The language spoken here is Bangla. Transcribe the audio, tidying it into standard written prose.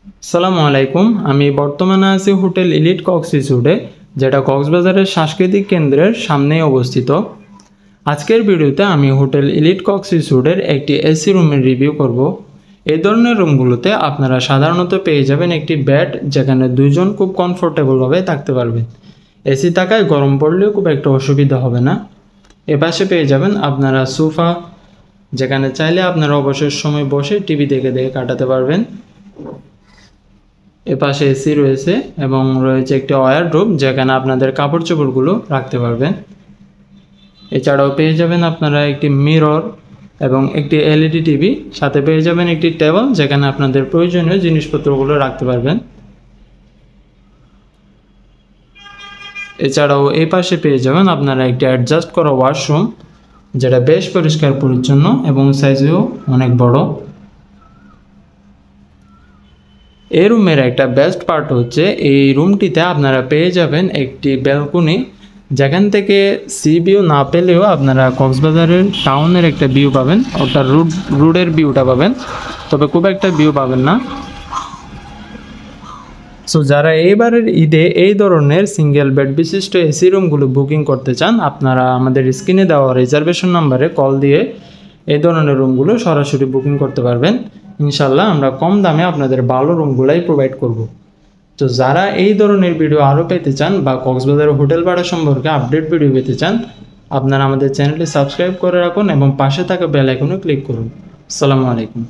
আসসালামু আলাইকুম। আমি বর্তমানে আছি হোটেল ইলিট কক্স রিসোর্টে, যেটা কক্সবাজারের সাংস্কৃতিক কেন্দ্রের সামনেই অবস্থিত। আজকের ভিডিওতে আমি হোটেল ইলিট কক্স রিসোর্টের একটি এসি রুমের রিভিউ করব। এই ধরনের রুমগুলোতে আপনারা সাধারণত পেয়ে যাবেন একটি বেড, যেখানে দুইজন খুব কমফোর্টেবলভাবে থাকতে পারবেন। এসি থাকায় গরম পড়লেও খুব একটা অসুবিধা হবে না। এপাশে পেয়ে যাবেন আপনারা সোফা, যেখানে চাইলে আপনারা অবসর সময় বসে টিভি দেখে কাটাতে পারবেন। এপাশে এসি রয়েছে এবং রয়েছে একটি ওয়ারড্রোব, যেখানে আপনাদের কাপড় চোপড়গুলো রাখতে পারবেন। এছাড়াও পেয়ে যাবেন আপনারা একটি মিরর এবং একটি এলইডি টিভি, সাথে পেয়ে যাবেন একটি টেবিল, যেখানে আপনাদের প্রয়োজনীয় জিনিসপত্রগুলো রাখতে পারবেন। এছাড়াও এই পাশে পেয়ে যাবেন আপনারা একটি অ্যাডজাস্ট করা ওয়াশরুম, যেটা বেশ পরিষ্কার পরিচ্ছন্ন এবং সাইজেও অনেক বড়। এই রুমের একটা বেস্ট পার্ট হচ্ছে এই রুমটিতে আপনারা পেয়ে যাবেন একটি ব্যালকনি, যেখান থেকে সি ভিউ না পেলেও আপনারা কক্সবাজারের টাউনের একটা ভিউ পাবেন, অর্থাৎ রোডের ভিউটা পাবেন, তবে খুব একটা ভিউ পাবেন না। সো যারা এইবারের ঈদে এই ধরনের সিঙ্গেল বেড বিশিষ্ট এসি রুমগুলো বুকিং করতে চান, আপনারা আমাদের স্ক্রিনে দেওয়া রিজার্ভেশন নাম্বারে কল দিয়ে এই ধরনের রুমগুলো সরাসরি বুকিং করতে পারবেন। ইনশাল্লাহ আমরা কম দামে আপনাদের ভালো রুমগুলাই প্রোভাইড করব। তো যারা এই ধরনের ভিডিও আরও পেতে চান বা কক্সবাজারের হোটেল ভাড়া সম্পর্কে আপডেট ভিডিও পেতে চান, আপনারা আমাদের চ্যানেলটি সাবস্ক্রাইব করে রাখুন এবং পাশে থাকা বেল আইকনে ক্লিক করুন। আসসালামু আলাইকুম।